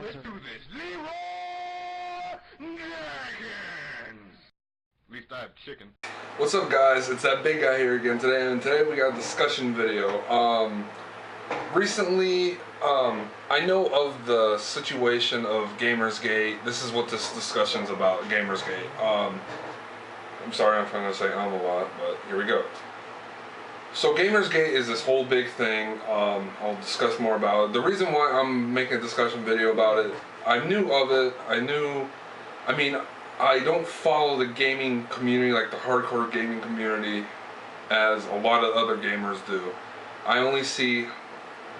Let's do this. Leroy Jenkins! At least I have chicken. What's up, guys? It's that big guy here again today, and today we got a discussion video. Recently, I know of the situation of Gamergate. This is what this discussion's about, Gamergate. I'm sorry I'm trying to say a lot, but here we go. So Gamergate is this whole big thing. I'll discuss more about it. The reason why I'm making a discussion video about it, I knew of it. I don't follow the gaming community, like the hardcore gaming community, as a lot of other gamers do. I only see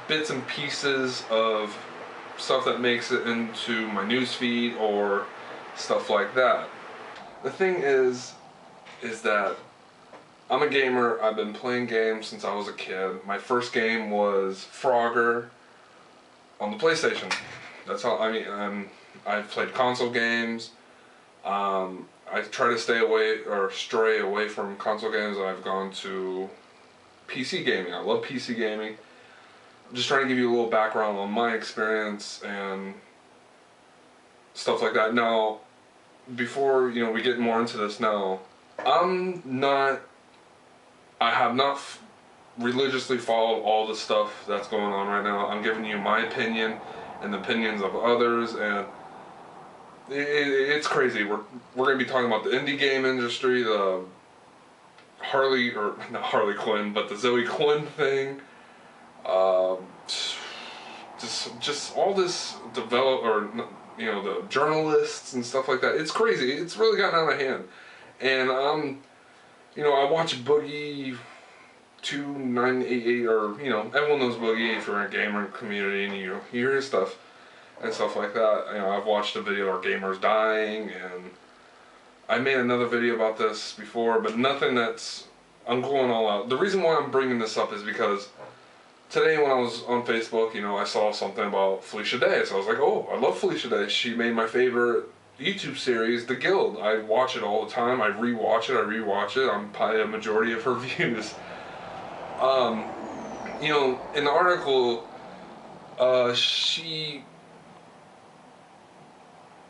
bits and pieces of stuff that makes it into my newsfeed or stuff like that. The thing is that I'm a gamer. I've been playing games since I was a kid. My first game was Frogger on the PlayStation. That's how, I've played console games. I try to stay away or stray away from console games. I've gone to PC gaming. I love PC gaming. I'm just trying to give you a little background on my experience and stuff like that. Now, before we get more into this, now I have not religiously followed all the stuff that's going on right now. I'm giving you my opinion and the opinions of others, and it's crazy. We're going to be talking about the indie game industry, the not Harley Quinn, but the Zoe Quinn thing. Just all this the journalists and stuff like that. It's crazy. It's really gotten out of hand. And I watch Boogie 2988, or everyone knows Boogie if you're in a gamer community and you hear his stuff and stuff like that. I've watched a video of gamers dying, and I made another video about this before, but nothing I'm going all out. The reason why I'm bringing this up is because today when I was on Facebook, I saw something about Felicia Day, so I was like, oh, I love Felicia Day. She made my favorite YouTube series, The Guild. I watch it all the time. I rewatch it. I'm probably a majority of her views. In the article, she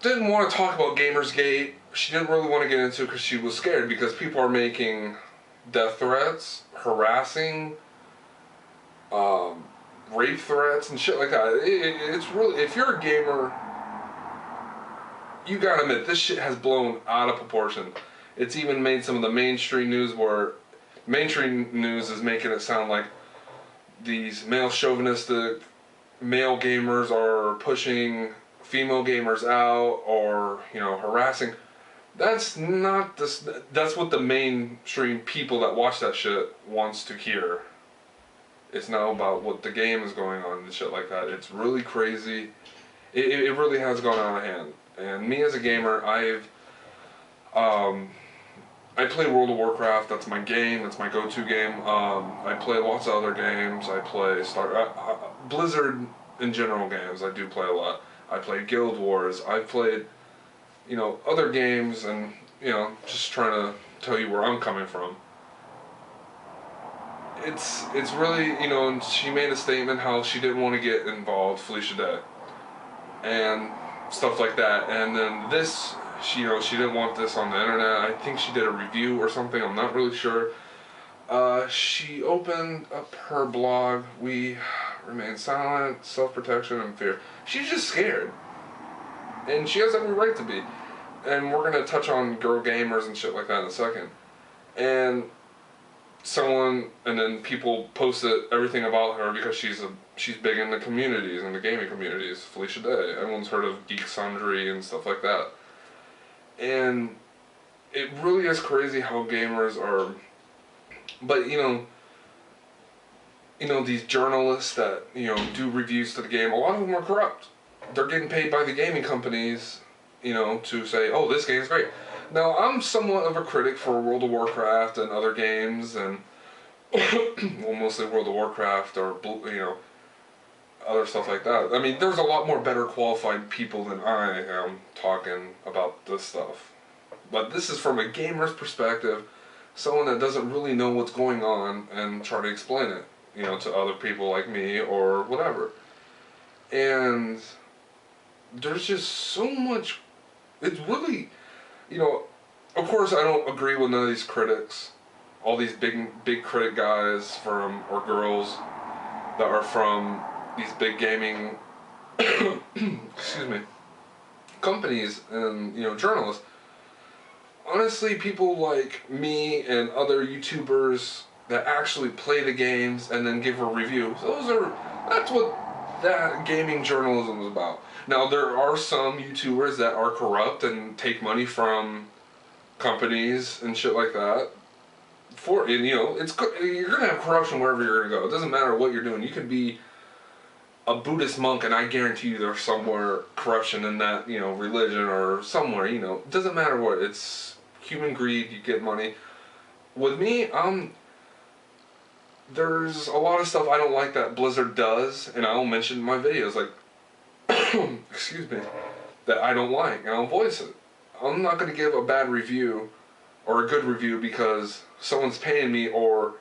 didn't want to talk about Gamergate. She didn't really want to get into it because she was scared, because people are making death threats, harassing, rape threats and shit like that. It's really, if you're a gamer, you gotta admit, this shit has blown out of proportion. It's even made some of the mainstream news where mainstream news is making it sound like these male chauvinistic male gamers are pushing female gamers out, or harassing. That's not this. That's what the mainstream people that watch that shit wants to hear. It's not about what the game is going on and shit like that. It's really crazy. It really has gone out of hand. And me as a gamer, I play World of Warcraft. That's my game. That's my go-to game. I play lots of other games. I play Blizzard in general games. I do play a lot. I play Guild Wars. I've played, other games, and just trying to tell you where I'm coming from. It's really, and she made a statement how she didn't want to get involved, Felicia Day, and stuff like that. And then this, she didn't want this on the internet. I think she did a review or something. I'm not really sure. She opened up her blog. We remain silent, self-protection, and fear. She's just scared, and she has every right to be. And we're gonna touch on girl gamers and shit like that in a second. And then people posted everything about her because she's big in the communities, in the gaming communities. Felicia Day. Everyone's heard of Geek Sundry and stuff like that. And it really is crazy how gamers are. But these journalists that do reviews to the game, a lot of them are corrupt. They're getting paid by the gaming companies, to say, oh, this game's great. Now, I'm somewhat of a critic for World of Warcraft and other games, and well, mostly World of Warcraft or other stuff like that. There's a lot more better qualified people than I am talking about this stuff. But this is from a gamer's perspective, someone that doesn't really know what's going on and try to explain it, to other people like me or whatever. And there's just so much. It's really, you know, of course I don't agree with none of these critics, all these big critic guys from or girls that are from these big gaming, excuse me, companies and journalists. Honestly, people like me and other YouTubers that actually play the games and then give a review. That's what that gaming journalism is about. Now there are some YouTubers that are corrupt and take money from companies and shit like that. You're gonna have corruption wherever you're gonna go. It doesn't matter what you're doing. You could be a Buddhist monk, and I guarantee you there's somewhere corruption in that religion or somewhere. It doesn't matter what. It's human greed. You get money. With me, there's a lot of stuff I don't like that Blizzard does, and I'll mention in my videos, like, excuse me, that I don't like, and I'll voice it. I'm not going to give a bad review or a good review because someone's paying me or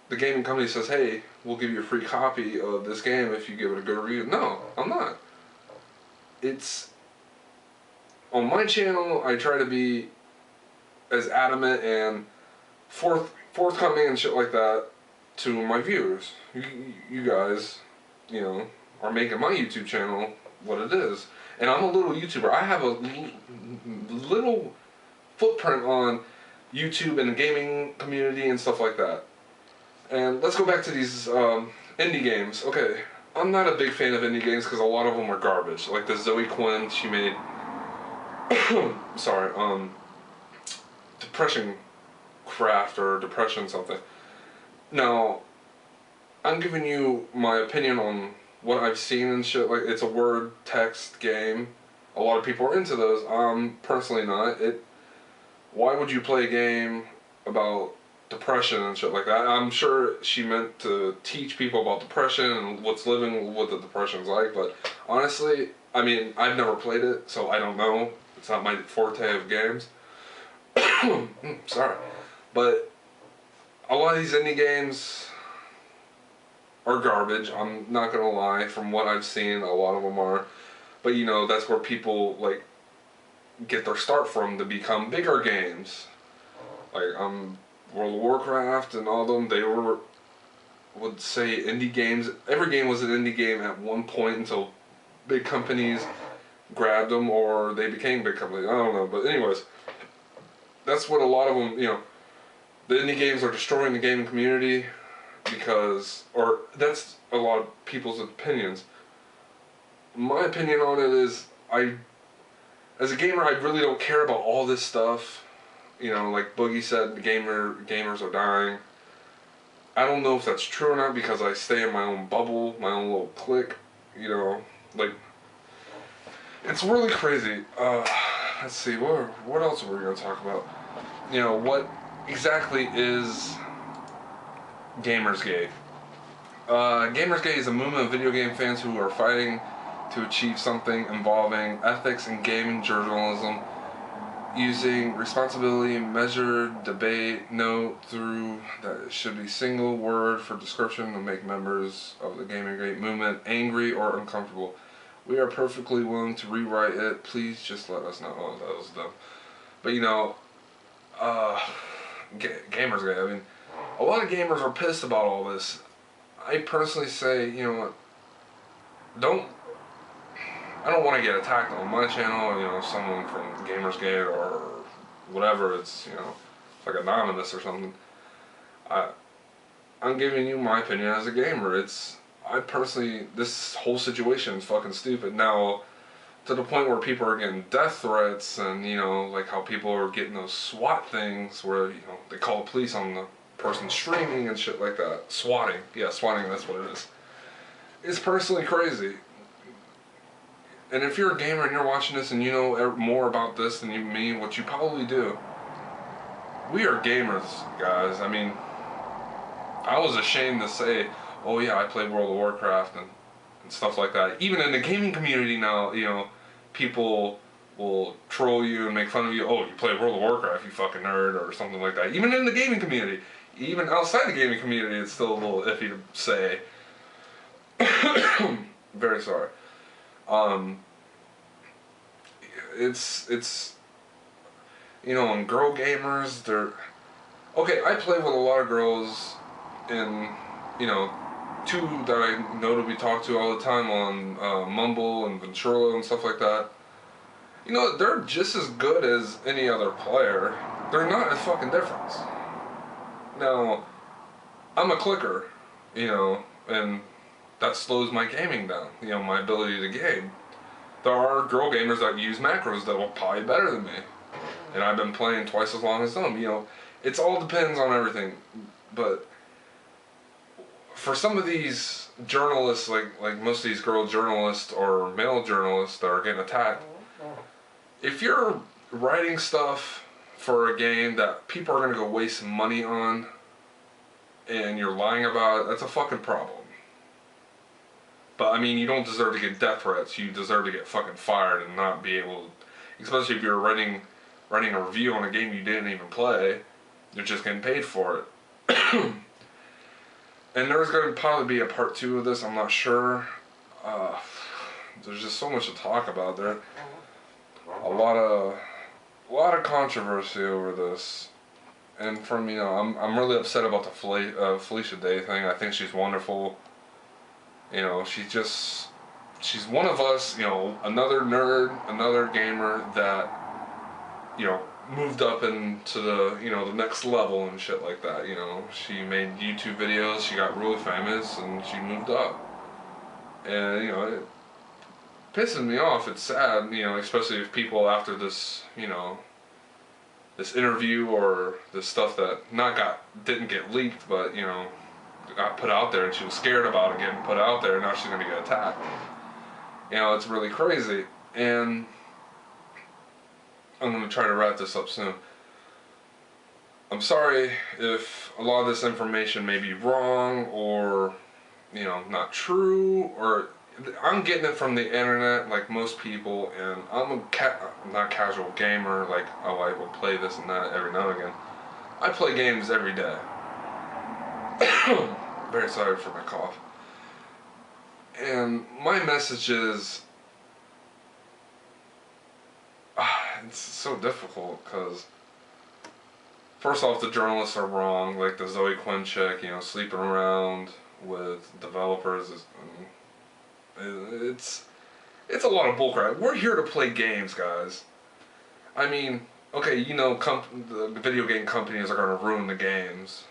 the gaming company says, hey, we'll give you a free copy of this game if you give it a good review. No, I'm not. It's on my channel, I try to be as adamant and forthcoming and shit like that to my viewers. You guys, are making my YouTube channel what it is. And I'm a little YouTuber. I have a little footprint on YouTube and the gaming community and stuff like that. And let's go back to these indie games. Okay, I'm not a big fan of indie games because a lot of them are garbage. Like the Zoe Quinn, she made sorry, Depression Craft or Depression something. Now, I'm giving you my opinion on what I've seen and shit. Like, it's a word text game. A lot of people are into those. I'm personally not. Why would you play a game about depression and shit like that? I'm sure she meant to teach people about depression and what's living what the depression's like, but honestly, I mean, I've never played it, so I don't know. It's not my forte of games. Sorry. But a lot of these indie games are garbage. I'm not gonna lie. From what I've seen, a lot of them are. But that's where people like get their start from to become bigger games. Like World of Warcraft and all of them. They would say indie games. Every game was an indie game at one point until big companies grabbed them or they became big companies. I don't know. But anyways, that's what a lot of them. The indie games are destroying the gaming community. Or that's a lot of people's opinions. My opinion on it is, as a gamer, I really don't care about all this stuff. Like Boogie said, gamers are dying. I don't know if that's true or not because I stay in my own bubble, my own little clique. Like, it's really crazy. Let's see, what else are we going to talk about? What exactly is Gamergate? Gamergate is a movement of video game fans who are fighting to achieve something involving ethics in gaming journalism, using responsibility, measured debate, note through that it should be single word for description to make members of the Gamergate movement angry or uncomfortable. We are perfectly willing to rewrite it. Please just let us know. Oh, that was dumb. But Gamergate. I mean, a lot of gamers are pissed about all this. I personally say, what? I don't want to get attacked on my channel, someone from Gamersgate or whatever, it's like anonymous or something. I'm giving you my opinion as a gamer. This whole situation is fucking stupid. Now, to the point where people are getting death threats and, like how people are getting those SWAT things where, they call the police on the person streaming and shit like that. Swatting. Yeah, swatting, that's what it is. It's personally crazy. And if you're a gamer and you're watching this and you know more about this than me, what you probably do, we are gamers, guys. I mean, I was ashamed to say, oh yeah, I play World of Warcraft and stuff like that. Even in the gaming community now, people will troll you and make fun of you. Oh, you play World of Warcraft, you fucking nerd, or something like that. Even in the gaming community. Even outside the gaming community, it's still a little iffy to say. Very sorry. it's you know, and girl gamers, they're okay. I play with a lot of girls, and you know, two that I notably talk to all the time on Mumble and Ventura and stuff like that. You know, they're just as good as any other player. They're not a fucking difference. Now, I'm a clicker, you know, and that slows my gaming down, you know, my ability to game. There are girl gamers that use macros that will probably better than me. And I've been playing twice as long as them, you know. It's all depends on everything. But for some of these journalists, like most of these girl journalists or male journalists that are getting attacked, if you're writing stuff for a game that people are going to go waste money on and you're lying about it, that's a fucking problem. But I mean, you don't deserve to get death threats. You deserve to get fucking fired and not be able to, especially if you're writing a review on a game you didn't even play. You're just getting paid for it. And there's going to probably be a part 2 of this, I'm not sure. There's just so much to talk about there. A lot of controversy over this. And from, you know, I'm really upset about the Felicia Day thing. I think she's wonderful. You know, she's one of us, you know, another nerd, another gamer that, you know, moved up into the, you know, the next level and shit like that, you know. She made YouTube videos, she got really famous, and she moved up. And, you know, it pisses me off. It's sad, you know, especially if people after this, you know, this interview or this stuff that didn't get leaked, but, you know, got put out there, and she was scared about it getting put out there, and now she's going to get attacked. You know, it's really crazy. And I'm going to try to wrap this up soon. I'm sorry if a lot of this information may be wrong or, you know, not true, or I'm getting it from the internet like most people, and I'm not casual gamer, like, oh, I will play this and that every now and again. I play games every day. Very sorry for my cough. And my message is, it's so difficult because, first off, the journalists are wrong, like the Zoe Quinn chick, you know, sleeping around with developers. It's a lot of bullcrap. We're here to play games, guys. I mean, okay, you know, the video game companies are going to ruin the games.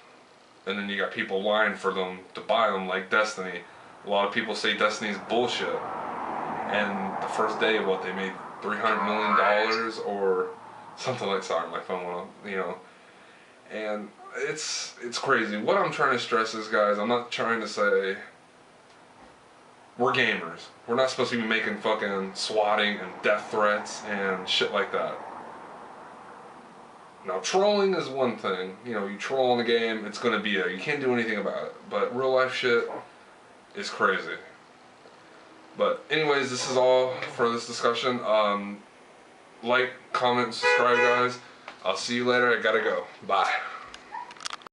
And then you got people lying for them to buy them, like Destiny. A lot of people say Destiny's bullshit. And the first day, what, they made $300 million or something like, sorry, my phone went off, you know. And it's crazy. What I'm trying to stress is, guys, I'm not trying to say we're gamers. We're not supposed to be making fucking swatting and death threats and shit like that. Now, trolling is one thing. You know, you troll in the game, it's gonna be there. You can't do anything about it. But real life shit is crazy. But anyways, this is all for this discussion. Like, comment, subscribe, guys. I'll see you later. I gotta go. Bye.